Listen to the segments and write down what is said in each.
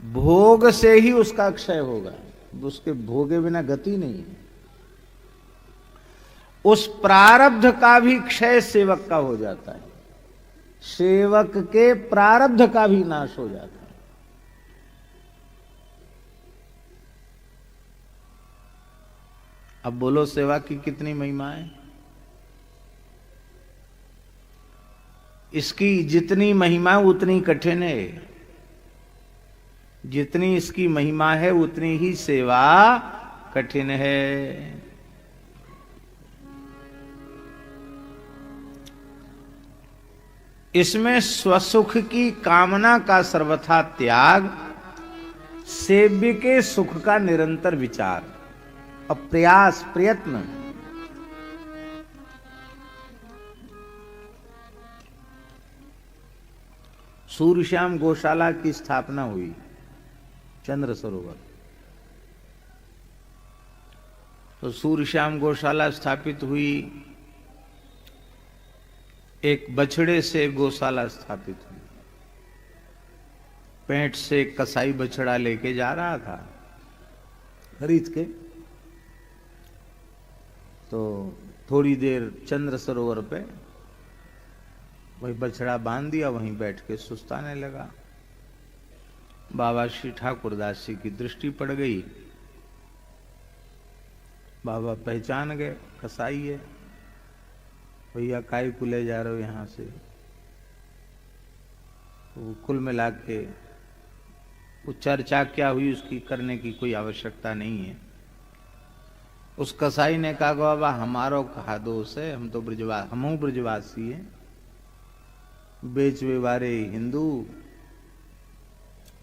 भोग से ही उसका क्षय होगा, उसके भोगे बिना गति नहीं है। उस प्रारब्ध का भी क्षय सेवक का हो जाता है, सेवक के प्रारब्ध का भी नाश हो जाता है। अब बोलो सेवा की कितनी महिमा है। इसकी जितनी महिमा उतनी कठिन है, जितनी इसकी महिमा है उतनी ही सेवा कठिन है। इसमें स्वसुख की कामना का सर्वथा त्याग, सेव्य के सुख का निरंतर विचार और प्रयास प्रयत्न। सूर्यश्याम गौशाला की स्थापना हुई चंद्र सरोवर। तो सूर्यश्याम गौशाला स्थापित हुई, एक बछड़े से गौशाला स्थापित हुई। पेंट से कसाई बछड़ा लेके जा रहा था खरीद के, तो थोड़ी देर चंद्र सरोवर पे वही बछड़ा बांध दिया, वहीं बैठ के सुस्ताने लगा। बाबा श्री ठाकुरदास जी की दृष्टि पड़ गई। बाबा पहचान गए, कसाई है। भैया काय को ले जा रहे हो यहां से? वो कुल मिला के वो चर्चा क्या हुई उसकी करने की कोई आवश्यकता नहीं है। उस कसाई ने कहा बाबा हमारो कहा दोष है, हम तो हमहू ब्रजवासी हैं, बेच व्यवहारे हिंदू,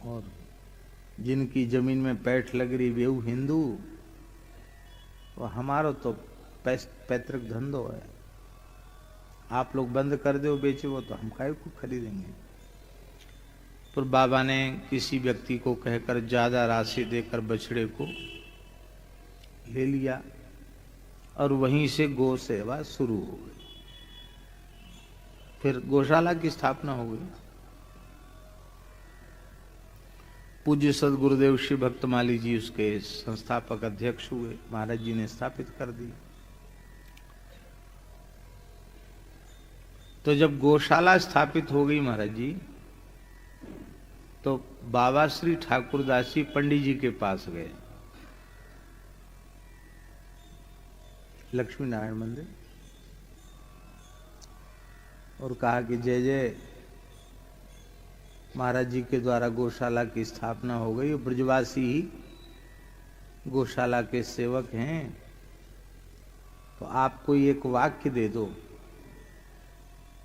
और जिनकी जमीन में पैठ लग रही वे हिंदू, और हमारो तो पैतृक धंधो है। आप लोग बंद कर दो बेचे वो, तो हम काय को खरीदेंगे। पर बाबा ने किसी व्यक्ति को कहकर ज्यादा राशि देकर बछड़े को ले लिया और वहीं से गौ सेवा शुरू हो गई। फिर गौशाला की स्थापना हो गई। पूज्य सदगुरुदेव श्री भक्तमाली जी उसके संस्थापक अध्यक्ष हुए, महाराज जी ने स्थापित कर दी। तो जब गौशाला स्थापित हो गई महाराज जी, तो बाबा श्री ठाकुरदास जी पंडित जी के पास गए, लक्ष्मी नारायण मंदिर, और कहा कि जय जय, महाराज जी के द्वारा गौशाला की स्थापना हो गई, ब्रजवासी ही गौशाला के सेवक हैं, तो आप कोई एक वाक्य दे दो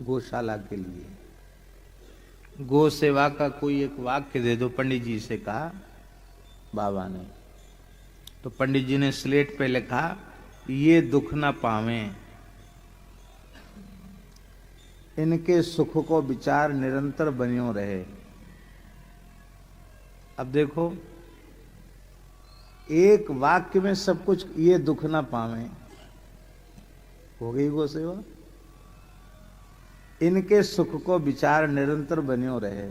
गौशाला के लिए, गौ सेवा का कोई एक वाक्य दे दो। पंडित जी से कहा बाबा ने। तो पंडित जी ने स्लेट पे लिखा, ये दुख ना पावें, इनके सुख को विचार निरंतर बन्यो रहे। अब देखो एक वाक्य में सब कुछ, ये दुख ना पावें, हो गई गो सेवा। इनके सुख को विचार निरंतर बन्यो रहे।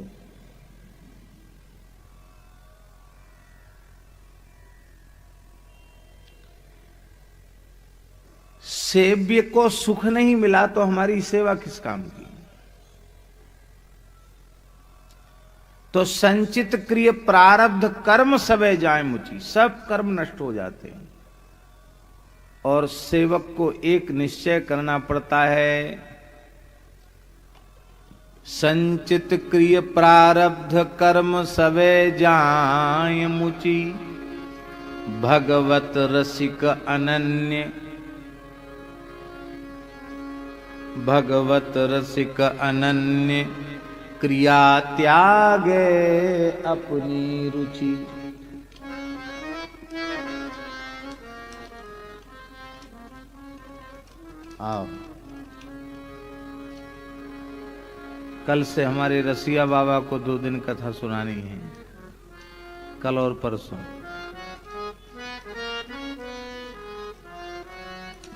सेव्य को सुख नहीं मिला तो हमारी सेवा किस काम की? तो संचित क्रिय प्रारब्ध कर्म सबे जाए मुझी, सब कर्म नष्ट हो जाते हैं। और सेवक को एक निश्चय करना पड़ता है, संचित क्रिय प्रारब्ध कर्म सबे जाए मुचि, भगवत रसिक अनन्य, भगवत रसिक अनन्य, क्रिया त्यागे अपनी रुचि। आओ, कल से हमारे रसिया बाबा को 2 दिन कथा सुनानी है, कल और परसों।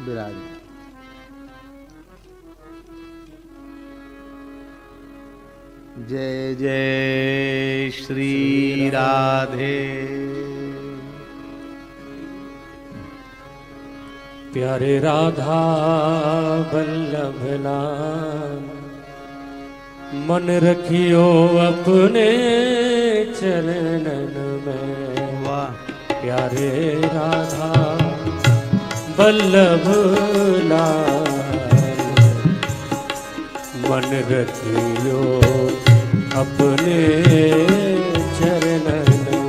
विराज जय जय श्री राधे। प्यारे राधा वल्लभ लाल, मन रखियो अपने चरणन में। वाह। प्यारे राधा वल्लभ लाल, मन रखियो अपने चरणन में।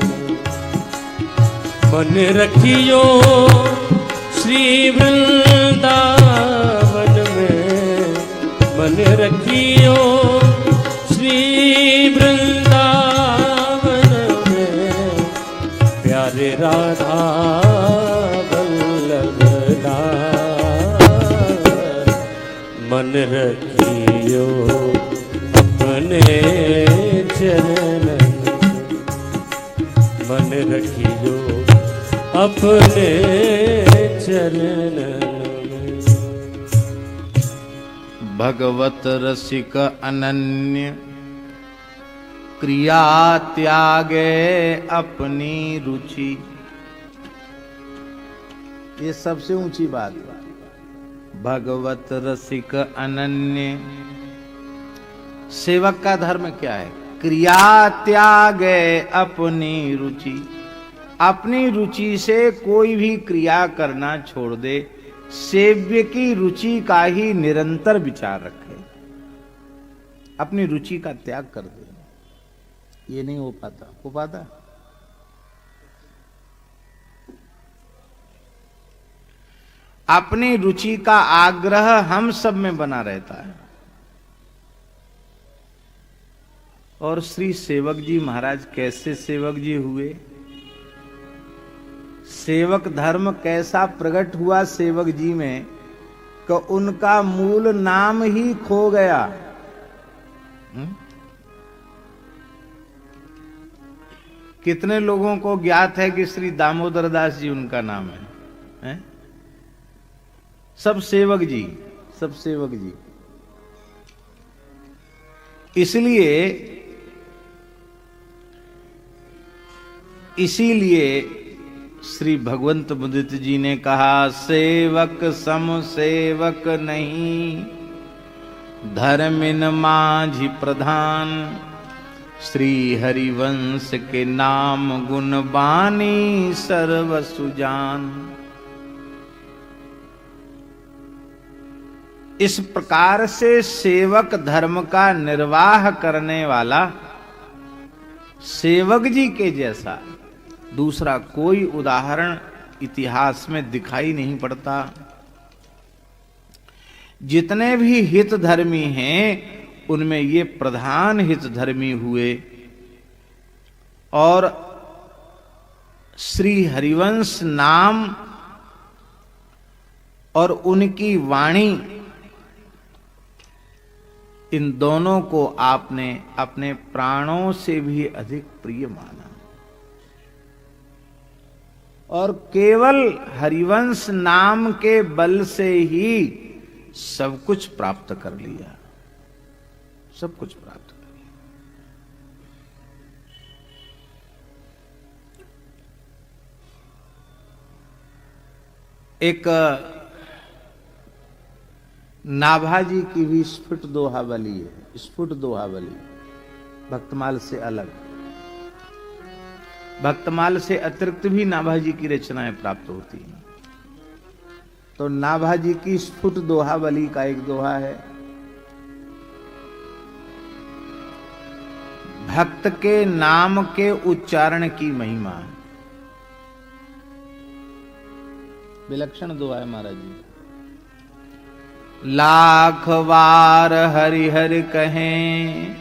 मन रखियो श्री वृंदावन में, मन रखियो श्री वृंदावन में। प्यारे राधा वल्लभ लाल, मन रखियो अपने चरणन, मन रखियो अपने चरणन। भगवत रसिक अनन्य, क्रिया त्यागे अपनी रुचि। ये सबसे ऊंची बात है। भगवत रसिक अनन्य, सेवक का धर्म क्या है? क्रिया त्यागे अपनी रुचि। अपनी रुचि से कोई भी क्रिया करना छोड़ दे, सेव्य की रुचि का ही निरंतर विचार रखे, अपनी रुचि का त्याग कर दे। ये नहीं हो पाता। हो पाता? अपनी रुचि का आग्रह हम सब में बना रहता है। और श्री सेवक जी महाराज कैसे सेवक जी हुए? सेवक धर्म कैसा प्रकट हुआ सेवक जी में कि उनका मूल नाम ही खो गया। कितने लोगों को ज्ञात है कि श्री दामोदर दास जी उनका नाम है? सब सेवक जी, सब सेवक जी। इसीलिए श्री भगवंत मुदित जी ने कहा, सेवक सम सेवक नहीं, धर्मिन माझि प्रधान। श्री हरिवंश के नाम गुण बानी सर्व सुजान। इस प्रकार से सेवक धर्म का निर्वाह करने वाला सेवक जी के जैसा दूसरा कोई उदाहरण इतिहास में दिखाई नहीं पड़ता। जितने भी हितधर्मी हैं उनमें ये प्रधान हितधर्मी हुए। और श्री हरिवंश नाम और उनकी वाणी, इन दोनों को आपने अपने प्राणों से भी अधिक प्रिय माना और केवल हरिवंश नाम के बल से ही सब कुछ प्राप्त कर लिया, सब कुछ प्राप्त कर लिया। एक नाभाजी की भी स्फुट दोहावली है, स्फुट दोहावली, भक्तमाल से अलग। भक्तमाल से अतिरिक्त भी नाभाजी की रचनाएं प्राप्त होती हैं। तो नाभाजी की स्फुट दोहावली का एक दोहा है, भक्त के नाम के उच्चारण की महिमा। विलक्षण दोहा है महाराज जी। लाख बार हरि हरि कहें,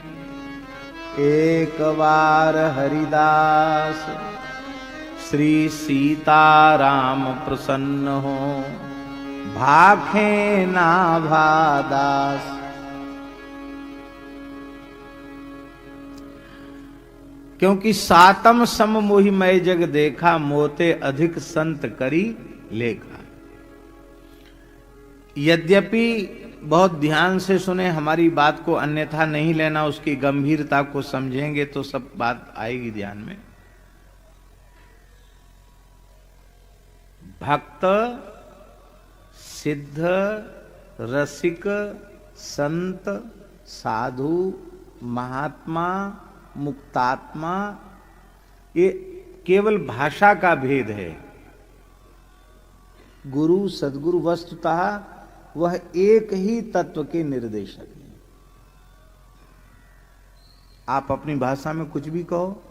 एक बार हरिदास। श्री सीताराम प्रसन्न हो, भाखे नाभादास। क्योंकि सातम सम मोहि मय जग देखा, मोते अधिक संत करी लेखा। यद्यपि बहुत ध्यान से सुने, हमारी बात को अन्यथा नहीं लेना, उसकी गंभीरता को समझेंगे तो सब बात आएगी ध्यान में। भक्त, सिद्ध, रसिक, संत, साधु, महात्मा, मुक्तात्मा, ये केवल भाषा का भेद है। गुरु सद्गुरु वस्तुतः वह एक ही तत्व के निर्देशक हैं। आप अपनी भाषा में कुछ भी कहो,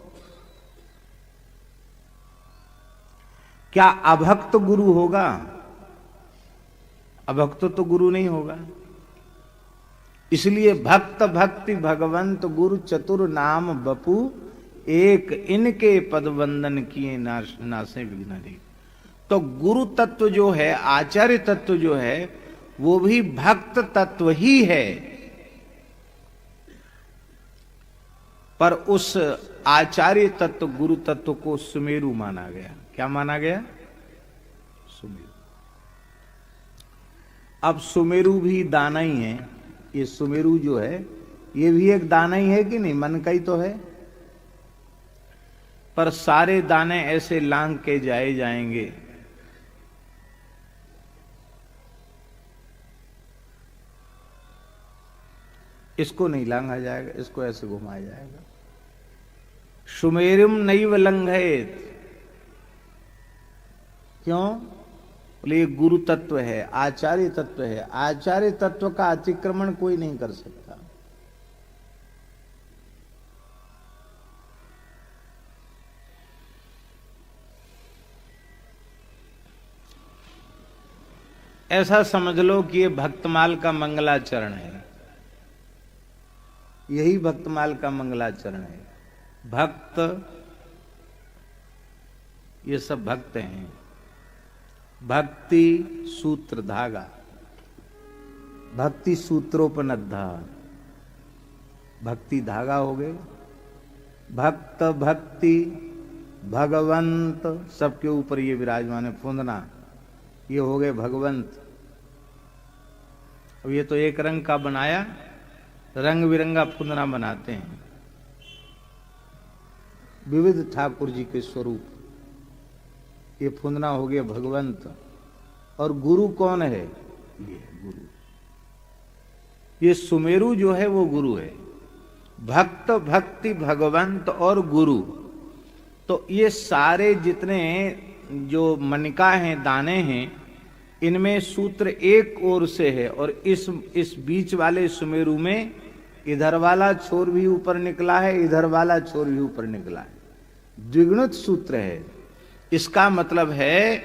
क्या अभक्त गुरु होगा? अभक्त तो गुरु नहीं होगा। इसलिए भक्त भक्ति भगवंत गुरु चतुर नाम बपू, एक इनके पद वंदन किए नासे विघ्न रे। तो गुरु तत्व जो है, आचार्य तत्व जो है, वो भी भक्त तत्व ही है। पर उस आचार्य तत्व गुरु तत्व को सुमेरु माना गया। क्या माना गया? सुमेरु। अब सुमेरु भी दाना ही है। ये सुमेरु जो है ये भी एक दाना ही है कि नहीं? मन का ही तो है। पर सारे दाने ऐसे लांग के जाए जाएंगे, इसको नहीं लांघा जाएगा, इसको ऐसे घुमाया जाएगा। सुमेरुम नैव लंघयेत। क्यों? बोले ये गुरु तत्व है, आचार्य तत्व है। आचार्य तत्व का अतिक्रमण कोई नहीं कर सकता। ऐसा समझ लो कि ये भक्तमाल का मंगलाचरण है। यही भक्तमाल का मंगलाचरण है। भक्त, ये सब भक्त हैं। भक्ति सूत्र धागा, भक्ति सूत्रोपनद्धा, भक्ति धागा हो गए। भक्त भक्ति भगवंत सबके ऊपर ये विराजमान है। फुंदना, ये हो गए भगवंत। अब ये तो एक रंग का बनाया, रंग बिरंगा फुंदना बनाते हैं। विविध ठाकुर जी के स्वरूप, ये फुंदना हो गया भगवंत। और गुरु कौन है? ये गुरु। ये सुमेरु जो है वो गुरु है। भक्त भक्ति भगवंत और गुरु, तो ये सारे जितने जो मनिका हैं, दाने हैं, इनमें सूत्र एक ओर से है। और इस बीच वाले सुमेरु में इधर वाला छोर भी ऊपर निकला है, इधर वाला छोर भी ऊपर निकला है। द्विगुणित सूत्र है। इसका मतलब है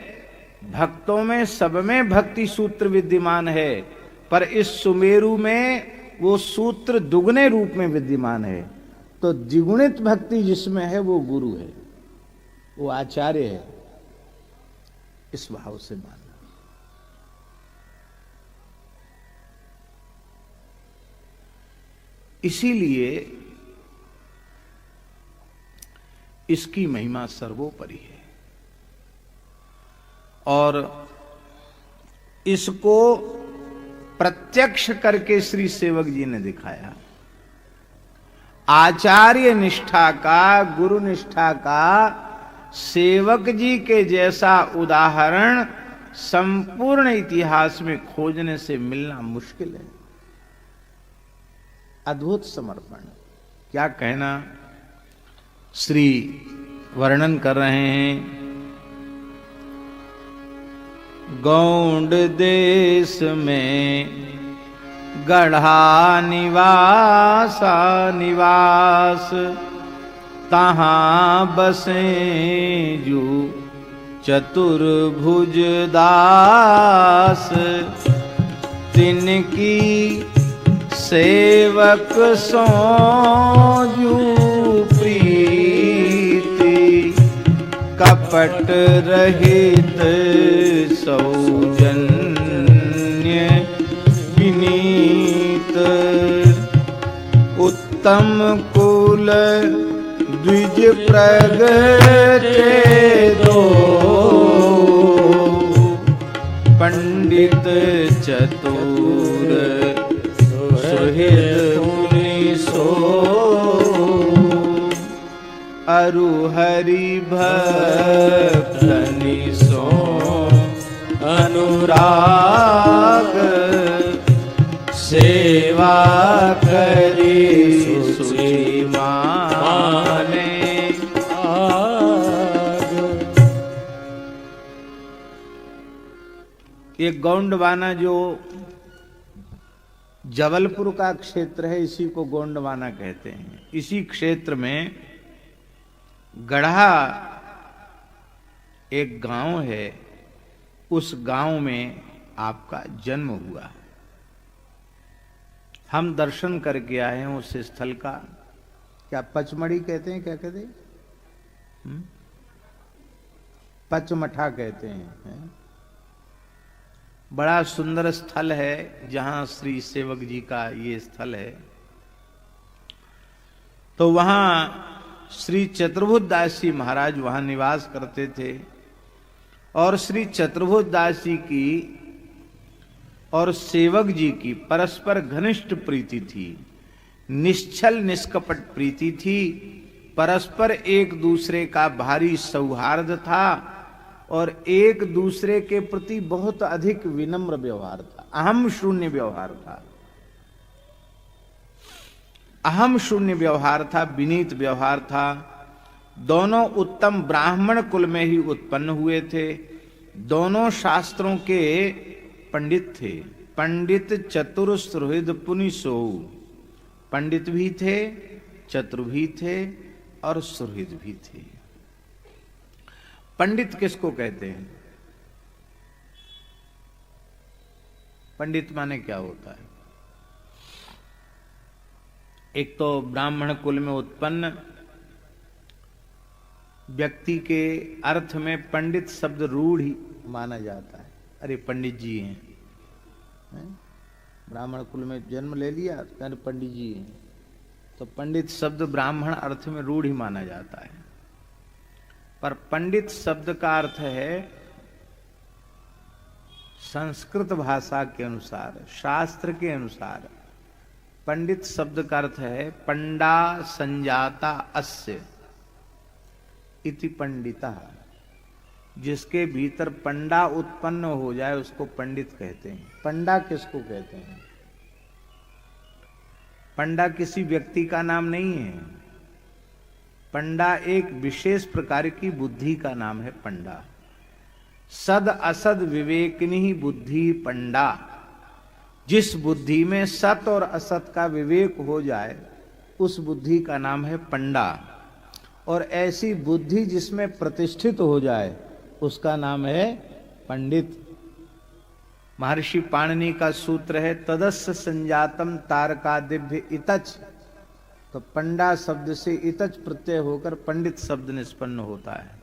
भक्तों में सब में भक्ति सूत्र विद्यमान है, पर इस सुमेरु में वो सूत्र दुगने रूप में विद्यमान है। तो द्विगुणित भक्ति जिसमें है वो गुरु है, वो आचार्य है। इस भाव से मानना। इसीलिए इसकी महिमा सर्वोपरि है। और इसको प्रत्यक्ष करके श्री सेवक जी ने दिखाया। आचार्य निष्ठा का, गुरु निष्ठा का सेवक जी के जैसा उदाहरण संपूर्ण इतिहास में खोजने से मिलना मुश्किल है। अद्भुत समर्पण, क्या कहना। श्री वर्णन कर रहे हैं। गौंड देश में गढ़ा निवासा निवास, तहां बसे जू चतुर्भुज दास, तिनकी सेवक सो जू प्रीति, कपट रहित सौजन्य विनीत, उत्तम कुल द्विज प्रगटे दो, पंडित चतुर हित पुनि सो अरु हरि भक्तनि सो अनुराग सेवा करी सुचि माने। ये गोंडवाना जो जबलपुर का क्षेत्र है, इसी को गोंडवाना कहते हैं। इसी क्षेत्र में गढ़ा एक गांव है, उस गांव में आपका जन्म हुआ। हम दर्शन करके आए हैं उस स्थल का। क्या पचमढ़ी कहते हैं, क्या कहते हैं? पचमठा कहते हैं। बड़ा सुंदर स्थल है जहां श्री सेवक जी का ये स्थल है। तो वहां श्री चतुर्भुज दास जी महाराज वहां निवास करते थे और श्री चतुर्भुज दास जी की और सेवक जी की परस्पर घनिष्ठ प्रीति थी, निश्चल निष्कपट प्रीति थी, परस्पर एक दूसरे का भारी सौहार्द था और एक दूसरे के प्रति बहुत अधिक विनम्र व्यवहार था, अहम शून्य व्यवहार था। अहम शून्य व्यवहार था, विनीत व्यवहार था। दोनों उत्तम ब्राह्मण कुल में ही उत्पन्न हुए थे। दोनों शास्त्रों के पंडित थे। पंडित चतुर सुहृद पुनि सोऊ। पंडित भी थे, चतुर भी थे और सुहृद भी थे। पंडित किसको कहते हैं? पंडित माने क्या होता है? एक तो ब्राह्मण कुल में उत्पन्न व्यक्ति के अर्थ में पंडित शब्द रूढ़ ही माना जाता है। अरे पंडित जी हैं, ब्राह्मण कुल में जन्म ले लिया, अरे पंडित जी हैं, तो पंडित शब्द ब्राह्मण अर्थ में रूढ़ ही माना जाता है। पर पंडित शब्द का अर्थ है संस्कृत भाषा के अनुसार, शास्त्र के अनुसार पंडित शब्द का अर्थ है पंडा संजाता अस्य इति पंडिता। जिसके भीतर पंडा उत्पन्न हो जाए उसको पंडित कहते हैं। पंडा किसको कहते हैं? पंडा किसी व्यक्ति का नाम नहीं है। पंडा एक विशेष प्रकार की बुद्धि का नाम है। पंडा सद असद विवेकिनी बुद्धि पंडा। जिस बुद्धि में सत और असत का विवेक हो जाए उस बुद्धि का नाम है पंडा। और ऐसी बुद्धि जिसमें प्रतिष्ठित हो जाए उसका नाम है पंडित। महर्षि पाणिनि का सूत्र है तदस्य संजातम तारका दिव्य इतच। तो पंडा शब्द से इतच प्रत्यय होकर पंडित शब्द निष्पन्न होता है।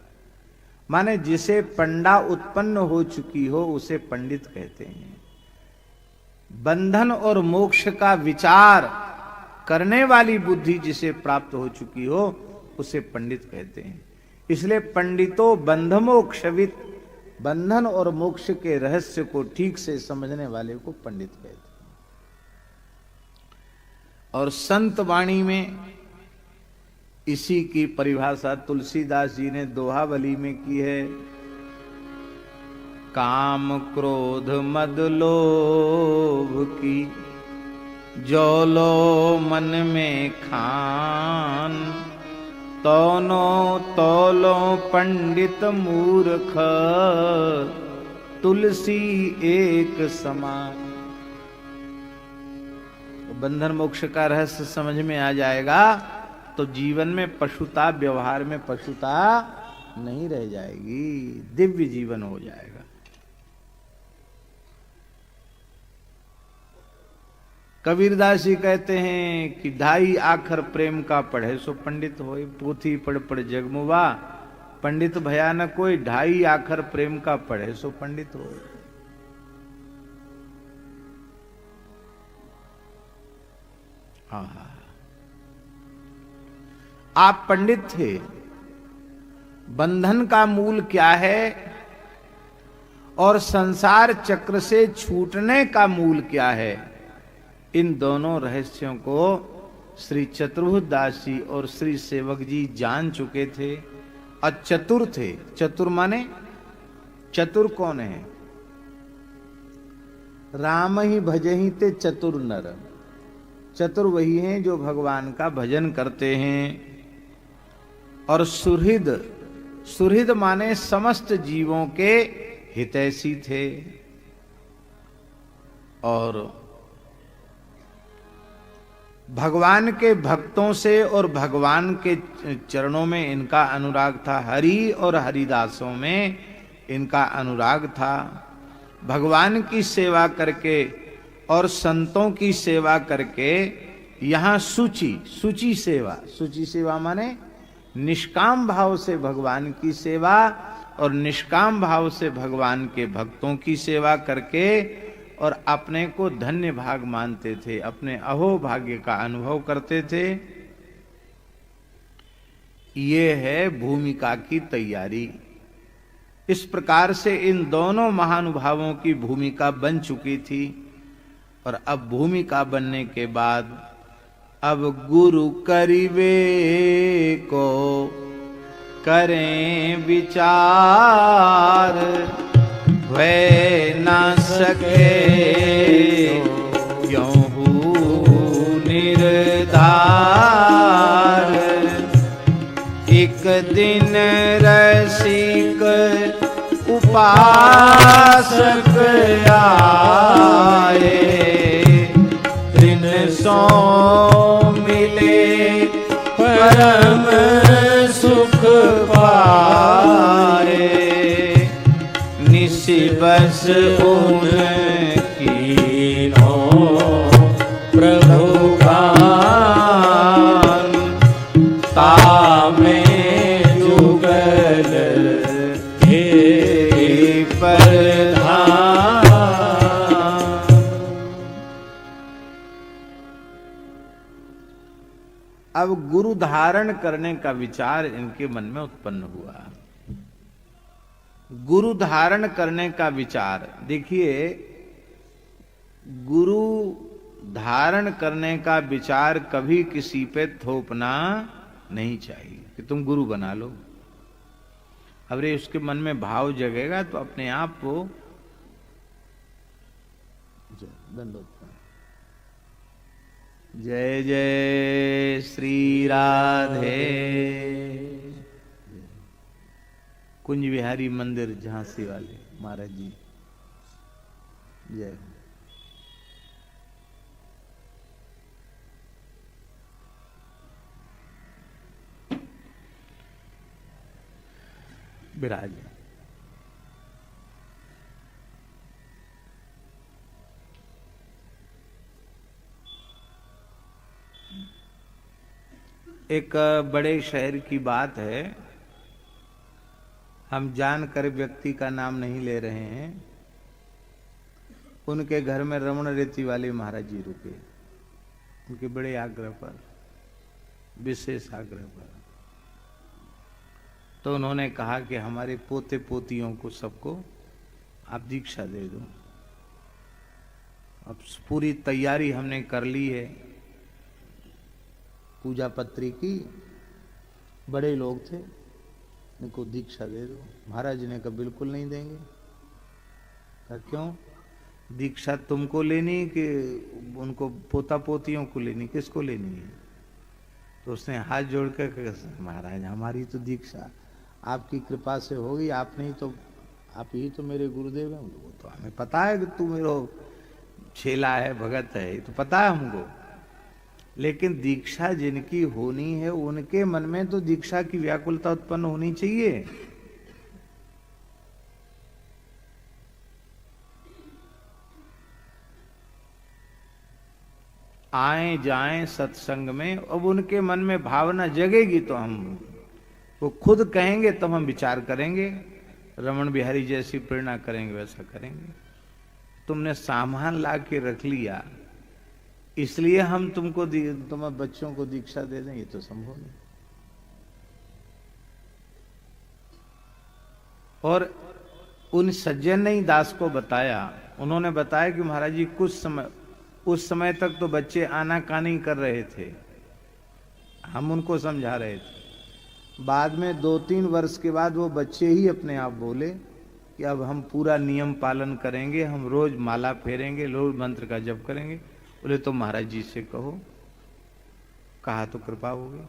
माने जिसे पंडा उत्पन्न हो चुकी हो उसे पंडित कहते हैं। बंधन और मोक्ष का विचार करने वाली बुद्धि जिसे प्राप्त हो चुकी हो उसे पंडित कहते हैं। इसलिए पंडितो बंध मोक्षविद, बंधन और मोक्ष के रहस्य को ठीक से समझने वाले को पंडित कहते हैं। और संत वाणी में इसी की परिभाषा तुलसीदास जी ने दोहावली में की है। काम क्रोध मद लोभ की जौलो मन में खान, तौनो तौलो पंडित मूर्ख तुलसी एक समान। तो बंधन मोक्ष का रहस्य समझ में आ जाएगा तो जीवन में पशुता, व्यवहार में पशुता नहीं रह जाएगी, दिव्य जीवन हो जाएगा। कबीरदास जी कहते हैं कि ढाई आखर प्रेम का पढ़े सो पंडित होए, पोथी पढ़ पढ़ जगमुआ, पंडित भयानक कोई, ढाई आखर प्रेम का पढ़े सो पंडित होए। आप पंडित थे। बंधन का मूल क्या है और संसार चक्र से छूटने का मूल क्या है, इन दोनों रहस्यों को श्री चतुर्भुज दास जी और श्री सेवक जी जान चुके थे और चतुर थे। चतुर माने चतुर कौन है? राम ही भजहि ते चतुर नर। चतुर वही हैं जो भगवान का भजन करते हैं। और सुहृद, सुहृद माने समस्त जीवों के हितैषी थे। और भगवान के भक्तों से और भगवान के चरणों में इनका अनुराग था। हरि और हरिदासों में इनका अनुराग था। भगवान की सेवा करके और संतों की सेवा करके यहाँ शुचि, शुचि सेवा, शुचि सेवा माने निष्काम भाव से भगवान की सेवा और निष्काम भाव से भगवान के भक्तों की सेवा करके और अपने को धन्य भाग मानते थे, अपने अहोभाग्य का अनुभव करते थे। ये है भूमिका की तैयारी। इस प्रकार से इन दोनों महानुभावों की भूमिका बन चुकी थी। और अब भूमिका बनने के बाद अब गुरु करिवे को करें विचार, वह ना सके क्यों निर्धार। एक दिन रसिक उपासक आए, दिन सो मिले परम सुख पाए। निशि बस उनकी नो प्रभु गान, तामे जुगल हे प्रधान। अब गुरु धारण करने का विचार इनके मन में उत्पन्न हुआ। गुरु धारण करने का विचार, देखिए गुरु धारण करने का विचार कभी किसी पे थोपना नहीं चाहिए कि तुम गुरु बना लो। अब रे उसके मन में भाव जगेगा तो अपने आप वो जय जय श्री राधे। कुंज विहारी मंदिर झांसी वाले महाराज जी जय। विराज एक बड़े शहर की बात है, हम जानकर व्यक्ति का नाम नहीं ले रहे हैं। उनके घर में रमण रेती वाले महाराज जी रुके, उनके बड़े आग्रह पर, विशेष आग्रह पर। तो उन्होंने कहा कि हमारे पोते पोतियों को सबको आप दीक्षा दे दो। अब पूरी तैयारी हमने कर ली है पूजा पत्री की, बड़े लोग थे, इनको दीक्षा दे दो। महाराज ने कहा बिल्कुल नहीं देंगे। कहा क्यों? दीक्षा तुमको लेनी कि उनको पोता पोतियों को लेनी, किसको लेनी है? तो उसने हाथ जोड़ कर कहा महाराज हमारी तो दीक्षा आपकी कृपा से होगी, आप नहीं तो आप ही तो मेरे गुरुदेव हैं। वो तो हमें पता है कि तू मेरा छेला है, भगत है, ये तो पता है हमको। लेकिन दीक्षा जिनकी होनी है उनके मन में तो दीक्षा की व्याकुलता उत्पन्न होनी चाहिए। आए जाएं सत्संग में, अब उनके मन में भावना जगेगी तो हम, वो खुद कहेंगे तब हम विचार करेंगे। रमण बिहारी जैसी प्रेरणा करेंगे वैसा करेंगे। तुमने सामान ला के रख लिया इसलिए हम तुमको तुम्हारे बच्चों को दीक्षा दे दें, ये तो संभव नहीं। और उन सज्जन ने ही दास को बताया, उन्होंने बताया कि महाराज जी कुछ समय उस समय तक तो बच्चे आनाकानी कर रहे थे, हम उनको समझा रहे थे। बाद में 2-3 वर्ष के बाद वो बच्चे ही अपने आप बोले कि अब हम पूरा नियम पालन करेंगे, हम रोज माला फेरेंगे, रोज मंत्र का जप करेंगे। बोले तो महाराज जी से कहो। कहा तो कृपा हो गई।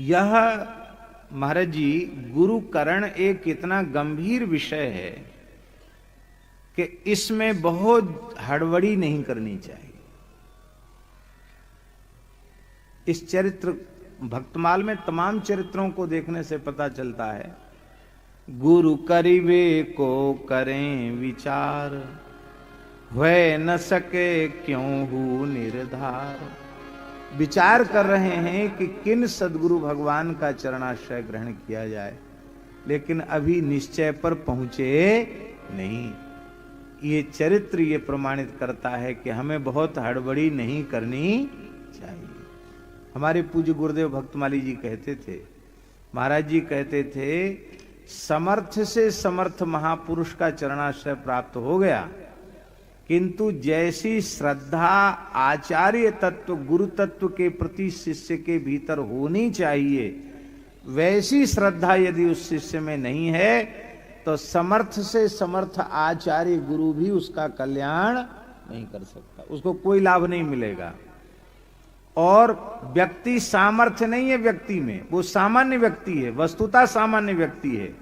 यह महाराज जी गुरुकरण एक इतना गंभीर विषय है कि इसमें बहुत हड़बड़ी नहीं करनी चाहिए। इस चरित्र भक्तमाल में तमाम चरित्रों को देखने से पता चलता है, गुरु करिवे को करें विचार, हुए न सके क्यों हूं निर्धार। विचार कर रहे हैं कि किन सदगुरु भगवान का चरणाश्रय ग्रहण किया जाए, लेकिन अभी निश्चय पर पहुंचे नहीं। ये चरित्र ये प्रमाणित करता है कि हमें बहुत हड़बड़ी नहीं करनी चाहिए। हमारे पूज्य गुरुदेव भक्तमाली जी कहते थे, महाराज जी कहते थे, समर्थ से समर्थ महापुरुष का चरणाश्रय प्राप्त हो गया, किंतु जैसी श्रद्धा आचार्य तत्व गुरु तत्व के प्रति शिष्य के भीतर होनी चाहिए, वैसी श्रद्धा यदि उस शिष्य में नहीं है तो समर्थ से समर्थ आचार्य गुरु भी उसका कल्याण नहीं कर सकता, उसको कोई लाभ नहीं मिलेगा। और व्यक्ति सामर्थ्य नहीं है व्यक्ति में, वो सामान्य व्यक्ति है, वस्तुतः सामान्य व्यक्ति है,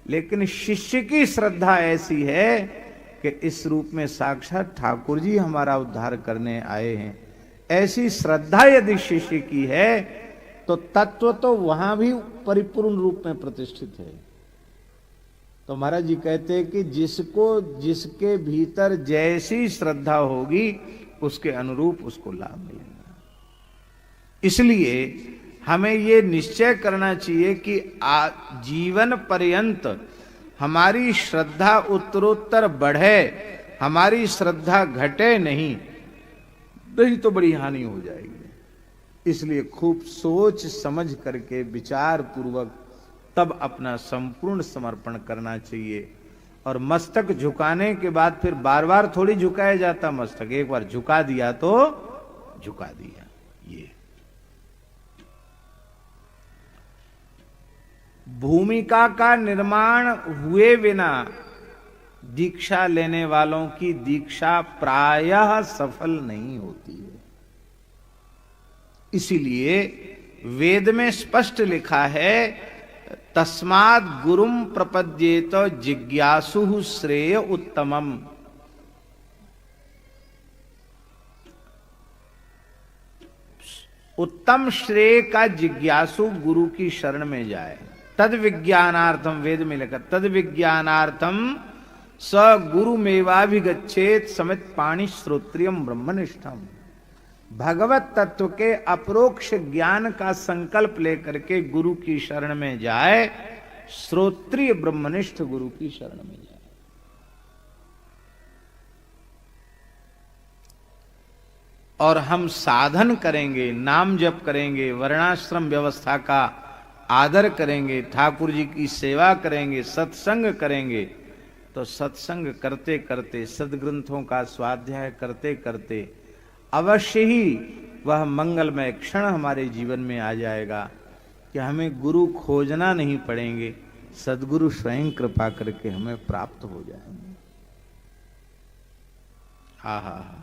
लेकिन शिष्य की श्रद्धा ऐसी है कि इस रूप में साक्षात ठाकुर जी हमारा उद्धार करने आए हैं। ऐसी श्रद्धा यदि शिष्य की है तो तत्व तो वहां भी परिपूर्ण रूप में प्रतिष्ठित है। तो महाराज जी कहते हैं कि जिसको जिसके भीतर जैसी श्रद्धा होगी उसके अनुरूप उसको लाभ मिलेगा। इसलिए हमें ये निश्चय करना चाहिए कि जीवन पर्यंत हमारी श्रद्धा उत्तरोत्तर बढ़े, हमारी श्रद्धा घटे नहीं तो बड़ी हानि हो जाएगी। इसलिए खूब सोच समझ करके विचार पूर्वक तब अपना संपूर्ण समर्पण करना चाहिए। और मस्तक झुकाने के बाद फिर बार बार थोड़ी झुकाया जाता मस्तक, एक बार झुका दिया तो झुका दिया। ये भूमिका का निर्माण हुए बिना दीक्षा लेने वालों की दीक्षा प्रायः सफल नहीं होती है। इसीलिए वेद में स्पष्ट लिखा है, तस्मात् गुरुम प्रपद्येत जिज्ञासु श्रेय उत्तमम। उत्तम श्रेय का जिज्ञासु गुरु की शरण में जाए। तद विज्ञानार्थम, वेद में लिखा, तद विज्ञानार्थम स गुरुमेवाभिगच्छेत समित पाणि श्रोत्रियम ब्रह्मनिष्ठम। भगवत तत्व के अप्रोक्ष ज्ञान का संकल्प लेकर के गुरु की शरण में जाए, श्रोत्रिय ब्रह्मनिष्ठ गुरु की शरण में जाए। और हम साधन करेंगे, नाम जप करेंगे, वर्णाश्रम व्यवस्था का आदर करेंगे, ठाकुर जी की सेवा करेंगे, सत्संग करेंगे, तो सत्संग करते करते, सदग्रंथों का स्वाध्याय करते करते अवश्य ही वह मंगलमय क्षण हमारे जीवन में आ जाएगा कि हमें गुरु खोजना नहीं पड़ेंगे, सदगुरु स्वयं कृपा करके हमें प्राप्त हो जाएंगे। हा हा हा।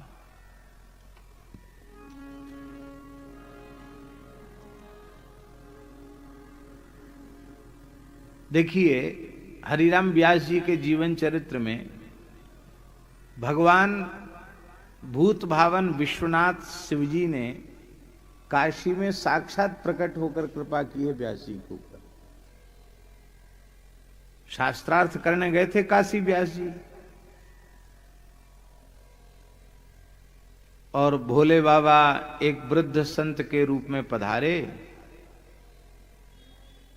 देखिए, हरिराम व्यास जी के जीवन चरित्र में भगवान भूत भावन विश्वनाथ शिवजी ने काशी में साक्षात प्रकट होकर कृपा की है व्यास जी के ऊपर। शास्त्रार्थ करने गए थे काशी व्यास जी, और भोले बाबा एक वृद्ध संत के रूप में पधारे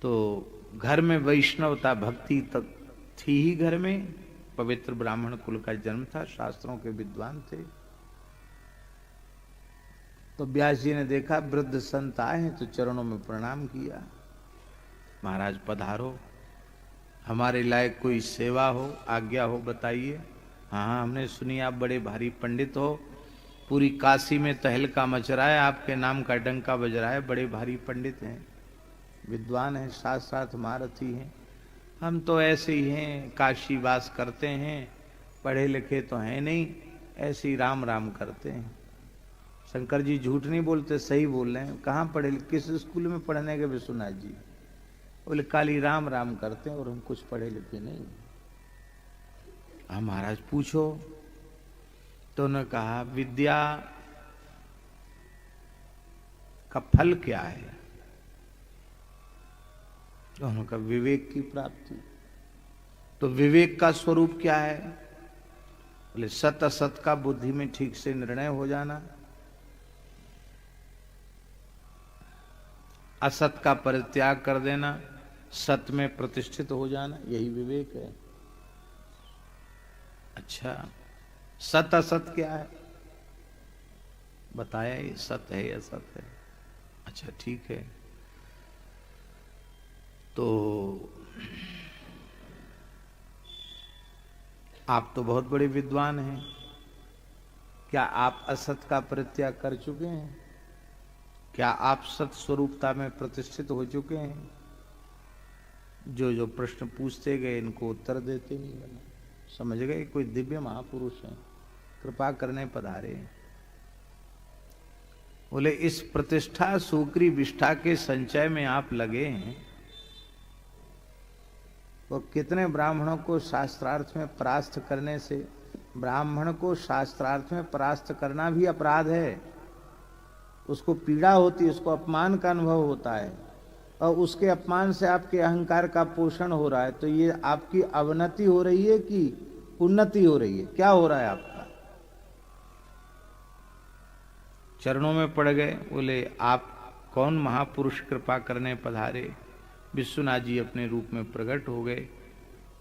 तो घर में वैष्णवता भक्ति तक थी ही, घर में पवित्र ब्राह्मण कुल का जन्म था, शास्त्रों के विद्वान थे। तो व्यास जी ने देखा वृद्ध संत आए हैं तो चरणों में प्रणाम किया। महाराज पधारो, हमारे लायक कोई सेवा हो, आज्ञा हो बताइए। हाँ, हमने सुनी आप बड़े भारी पंडित हो, पूरी काशी में तहलका मच रहा है, आपके नाम का डंका बज रहा है, बड़े भारी पंडित हैं, विद्वान हैं, साथ साथ महारथी हैं। हम तो ऐसे ही हैं, काशी वास करते हैं, पढ़े लिखे तो हैं नहीं, ऐसे ही राम राम करते हैं। शंकर जी झूठ नहीं बोलते, सही बोल रहे हैं। कहाँ पढ़े, किस स्कूल में पढ़ने के विश्वनाथ जी? बोले काली राम राम करते हैं और हम कुछ पढ़े लिखे नहीं। हाँ महाराज पूछो। तो उन्होंने कहा विद्या का फल क्या है? तो उन्होंने कहा विवेक की प्राप्ति। तो विवेक का स्वरूप क्या है? बोले सत असत का बुद्धि में ठीक से निर्णय हो जाना, असत का परित्याग कर देना, सत में प्रतिष्ठित हो जाना, यही विवेक है। अच्छा, सत असत क्या है बताया, ये सत है या असत है? अच्छा ठीक है। तो आप तो बहुत बड़े विद्वान हैं, क्या आप असत का परित्याग कर चुके हैं? क्या आप सत स्वरूपता में प्रतिष्ठित हो चुके हैं? जो जो प्रश्न पूछते गए इनको उत्तर देते नहीं बना। समझ गए कोई दिव्य महापुरुष हैं, कृपा करने पधारे। बोले इस प्रतिष्ठा सूकरी विष्ठा के संचय में आप लगे हैं, और कितने ब्राह्मणों को शास्त्रार्थ में परास्त करने से, ब्राह्मण को शास्त्रार्थ में परास्त करना भी अपराध है, उसको पीड़ा होती है, उसको अपमान का अनुभव होता है, और उसके अपमान से आपके अहंकार का पोषण हो रहा है। तो ये आपकी अवनति हो रही है कि उन्नति हो रही है? क्या हो रहा है आपका? चरणों में पड़ गए। बोले आप कौन महापुरुष कृपा करने पधारे? विश्वनाथ जी अपने रूप में प्रकट हो गए।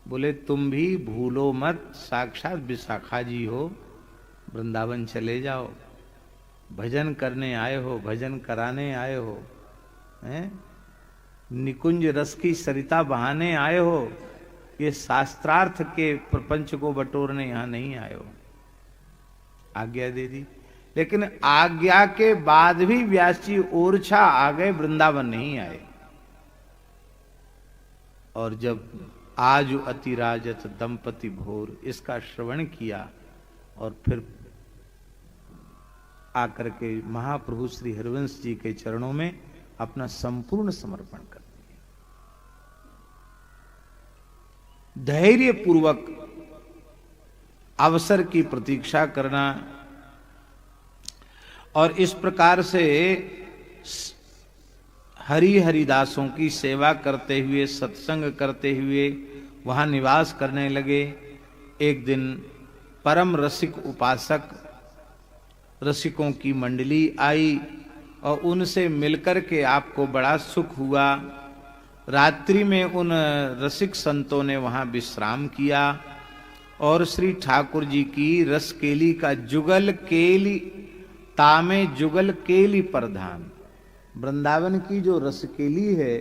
बोले तुम भी भूलो मत, साक्षात विशाखा जी हो, वृंदावन चले जाओ, भजन करने आए हो, भजन कराने आए हो, हैं? निकुंज रस की सरिता बहाने आए हो, ये शास्त्रार्थ के प्रपंच को बटोरने यहां नहीं आए हो। आज्ञा दे दी, लेकिन आज्ञा के बाद भी व्यास जी ओरछा आ गए, वृंदावन नहीं आए। और जब आज अतिराजत दंपति भोर इसका श्रवण किया, और फिर आकर के महाप्रभु श्री हरिवंश जी के चरणों में अपना संपूर्ण समर्पण कर दिया। धैर्य पूर्वक अवसर की प्रतीक्षा करना, और इस प्रकार से हरिदासों की सेवा करते हुए, सत्संग करते हुए वहां निवास करने लगे। एक दिन परम रसिक उपासक, रसिकों की मंडली आई, और उनसे मिलकर के आपको बड़ा सुख हुआ। रात्रि में उन रसिक संतों ने वहां विश्राम किया, और श्री ठाकुर जी की रसकेली का जुगल केली तामे जुगल केली प्रधान, वृंदावन की जो रसकेली है,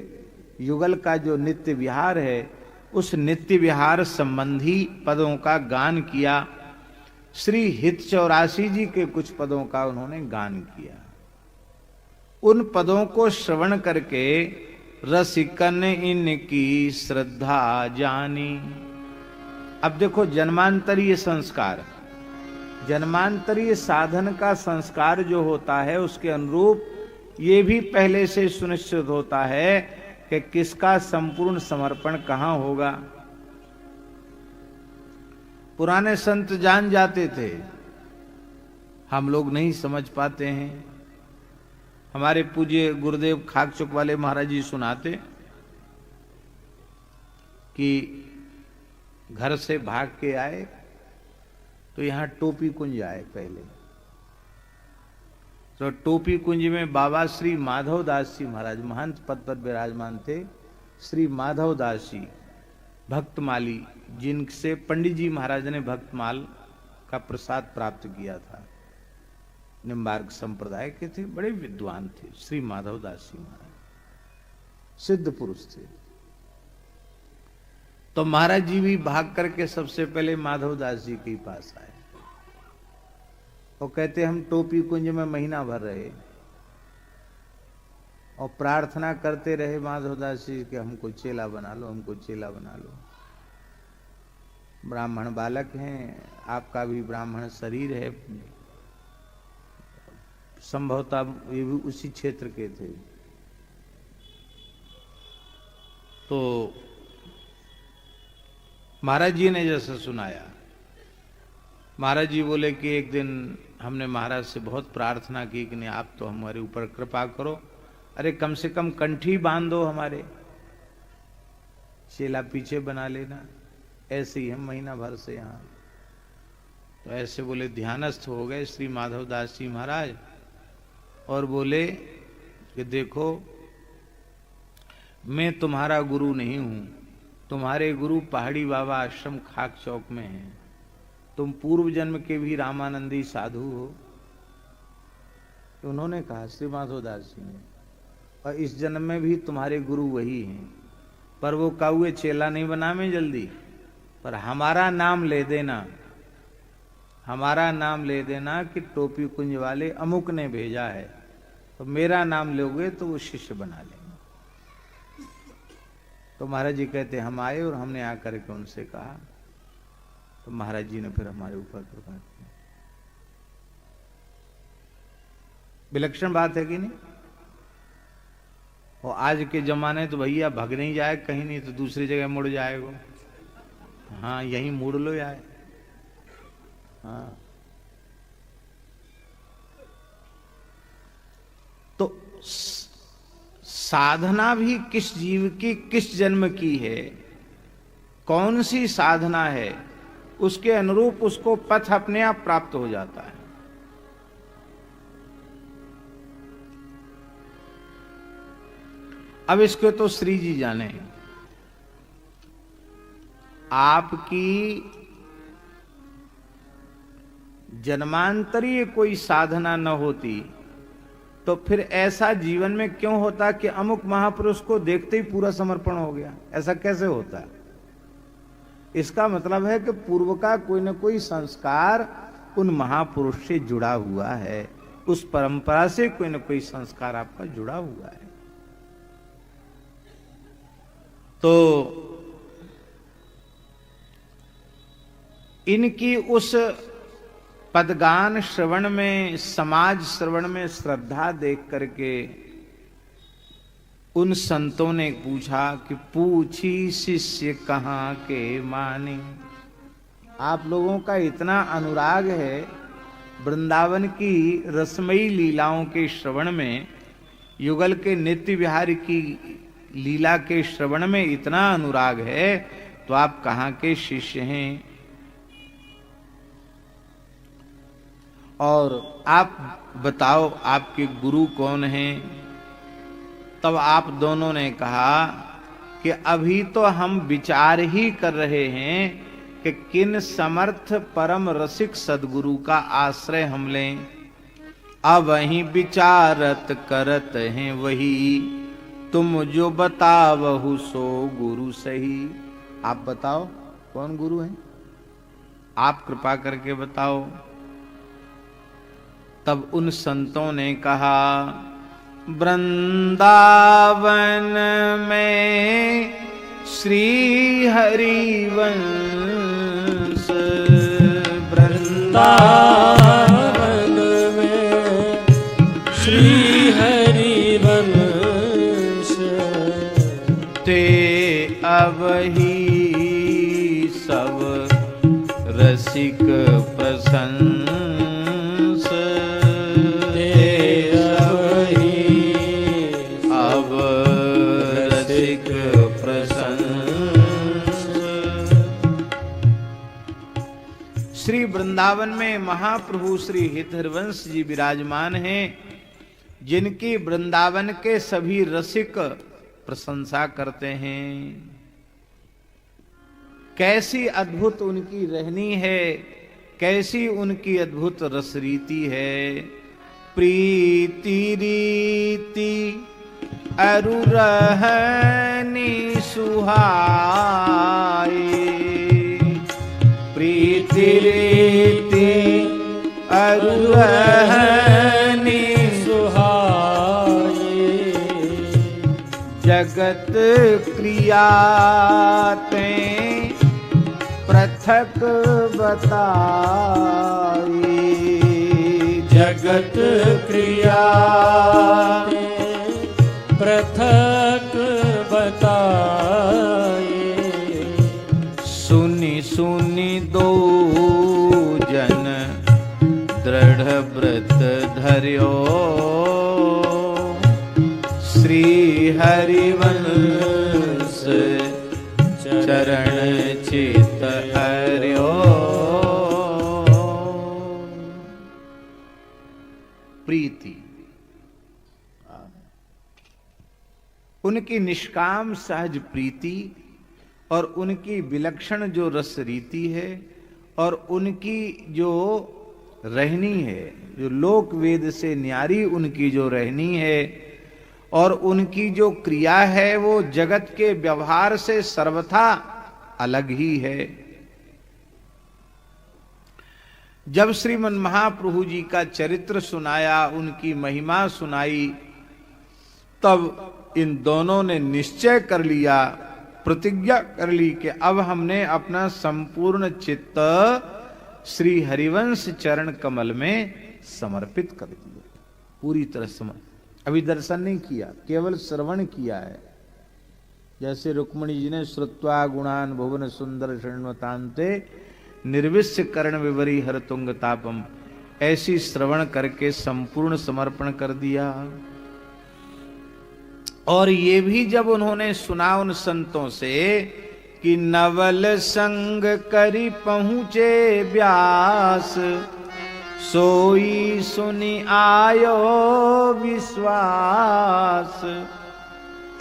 युगल का जो नित्य विहार है, उस नित्य विहार संबंधी पदों का गान किया। श्री हित 84 जी के कुछ पदों का उन्होंने गान किया। उन पदों को श्रवण करके रसिकन इनकी श्रद्धा जानी। अब देखो जन्मांतरीय संस्कार, जन्मांतरीय साधन का संस्कार जो होता है, उसके अनुरूप ये भी पहले से सुनिश्चित होता है कि किसका संपूर्ण समर्पण कहां होगा। पुराने संत जान जाते थे, हम लोग नहीं समझ पाते हैं। हमारे पूज्य गुरुदेव खाकचुक वाले महाराज जी सुनाते कि घर से भाग के आए तो यहां टोपी कुंज आए पहले। तो टोपी कुंज में बाबा श्री माधव दास जी महाराज महंत पद पर विराजमान थे। श्री माधव दास जी भक्तमाली, जिनसे पंडित जी महाराज ने भक्तमाल का प्रसाद प्राप्त किया था, निम्बार्क संप्रदाय के थे, बड़े विद्वान थे। श्री माधव दास जी महाराज सिद्ध पुरुष थे। तो महाराज जी भी भाग करके सबसे पहले माधवदास जी के पास आए और कहते हम टोपी कुंज में महीना भर रहे और प्रार्थना करते रहे माधवदास जी कि हमको चेला बना लो, हमको चेला बना लो। ब्राह्मण बालक हैं, आपका भी ब्राह्मण शरीर है, संभवतः ये भी उसी क्षेत्र के थे। तो महाराज जी ने जैसा सुनाया, महाराज जी बोले कि एक दिन हमने महाराज से बहुत प्रार्थना की कि नहीं आप तो हमारे ऊपर कृपा करो, अरे कम से कम कंठी बांध दो, हमारे चेला पीछे बना लेना, ऐसे ही हम महीना भर से यहाँ। तो ऐसे बोले ध्यानस्थ हो गए श्री माधवदास जी महाराज और बोले कि देखो मैं तुम्हारा गुरु नहीं हूं, तुम्हारे गुरु पहाड़ी बाबा आश्रम खाक चौक में हैं, तुम पूर्व जन्म के भी रामानंदी साधु हो। तो उन्होंने कहा श्री माधवदास जी ने, और इस जन्म में भी तुम्हारे गुरु वही हैं, पर वो कौए चेला नहीं बना में जल्दी, पर हमारा नाम ले देना, हमारा नाम ले देना कि टोपी कुंज वाले अमुक ने भेजा है, तो मेरा नाम लोगे तो वो शिष्य बना लेंगे। तो महाराज जी कहते हम आए और हमने आकर के उनसे कहा, तो महाराज जी ने फिर हमारे ऊपर कृपा की। विलक्षण बात है कि नहीं? और आज के जमाने तो भैया भग नहीं जाए कहीं, नहीं तो दूसरी जगह मुड़ जाएगा। हाँ यहीं मुड़ लो यार। हाँ तो साधना भी किस जीव की किस जन्म की है, कौन सी साधना है, उसके अनुरूप उसको पथ अपने आप प्राप्त हो जाता है। अब इसको तो श्री जी जाने। आपकी जन्मांतरीय कोई साधना न होती तो फिर ऐसा जीवन में क्यों होता कि अमुक महापुरुष को देखते ही पूरा समर्पण हो गया? ऐसा कैसे होता? इसका मतलब है कि पूर्व का कोई न कोई संस्कार उन महापुरुष से जुड़ा हुआ है, उस परंपरा से कोई न कोई संस्कार आपका जुड़ा हुआ है। तो इनकी उस पदगान श्रवण में, समाज श्रवण में श्रद्धा देख करके उन संतों ने पूछा कि पूछी शिष्य कहाँ के माने। आप लोगों का इतना अनुराग है वृंदावन की रसमयी लीलाओं के श्रवण में, युगल के नित्य विहार की लीला के श्रवण में इतना अनुराग है, तो आप कहाँ के शिष्य हैं? और आप बताओ आपके गुरु कौन हैं? तब आप दोनों ने कहा कि अभी तो हम विचार ही कर रहे हैं कि किन समर्थ परम रसिक सदगुरु का आश्रय हम लें। अब वही विचारत करत हैं वही, तुम जो बतावहु सो गुरु सही। आप बताओ कौन गुरु है, आप कृपा करके बताओ। तब उन संतों ने कहा वृंदावन में श्री हरिवंश, वृंदावन में श्री हरिवंश, ते अब ही सब रसिक प्रसन्न, श्री वृंदावन में महाप्रभु श्री हितहरवंश जी विराजमान हैं, जिनकी वृंदावन के सभी रसिक प्रशंसा करते हैं। कैसी अद्भुत उनकी रहनी है, कैसी उनकी अद्भुत रसरीति है। प्रीति रीति अरु रहनी सुहाई। प्रीति रीति अरु रहनी सुहाई। जगत क्रियाते पृथक बताई। जगत क्रिया पृथक बताए। सुनि सुनि दो जन दृढ़ व्रत धर्यो। श्री हरिवंश चरण चित हर्यो। प्रीति, उनकी निष्काम सहज प्रीति और उनकी विलक्षण जो रस रीति है और उनकी जो रहनी है, जो लोक वेद से न्यारी उनकी जो रहनी है और उनकी जो क्रिया है वो जगत के व्यवहार से सर्वथा अलग ही है। जब श्रीमन महाप्रभु जी का चरित्र सुनाया, उनकी महिमा सुनाई, तब इन दोनों ने निश्चय कर लिया, प्रतिज्ञा कर ली कि अब हमने अपना संपूर्ण चित्त श्री हरिवंश चरण कमल में समर्पित कर दिया। पूरी तरह अभी दर्शन नहीं किया, केवल श्रवण किया है। जैसे रुक्मणी जी ने श्रुत्वा गुणान भुवन सुंदर शृण्वतान्ते निर्विश्य कर्ण विवरी हर तुंग तापम, ऐसी श्रवण करके संपूर्ण समर्पण कर दिया। और ये भी जब उन्होंने सुना उन संतों से कि नवल संग करी पहुँचे व्यास, सोई सुनी आयो विश्वास।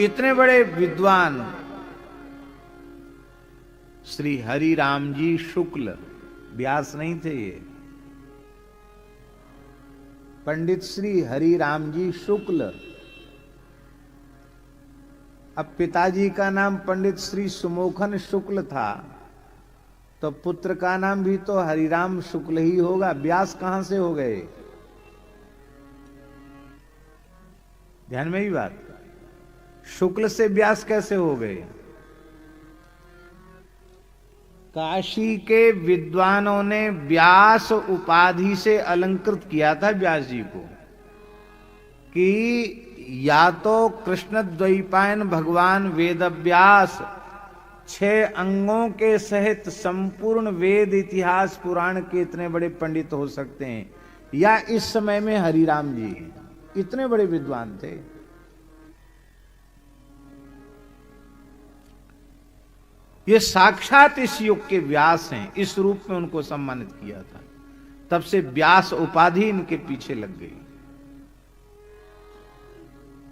इतने बड़े विद्वान श्री हरि राम जी शुक्ल, व्यास नहीं थे ये, पंडित श्री हरि राम जी शुक्ल। अब पिताजी का नाम पंडित श्री सुमोखन शुक्ल था, तो पुत्र का नाम भी तो हरिराम शुक्ल ही होगा। व्यास कहां से हो गए? ध्यान में ही बात, शुक्ल से व्यास कैसे हो गए? काशी के विद्वानों ने व्यास उपाधि से अलंकृत किया था व्यास जी को, कि या तो कृष्ण द्वैपायन भगवान वेद व्यास 6 अंगों के सहित संपूर्ण वेद इतिहास पुराण के इतने बड़े पंडित हो सकते हैं, या इस समय में हरिराम जी इतने बड़े विद्वान थे। ये साक्षात इस युग के व्यास हैं, इस रूप में उनको सम्मानित किया था। तब से व्यास उपाधि इनके पीछे लग गई।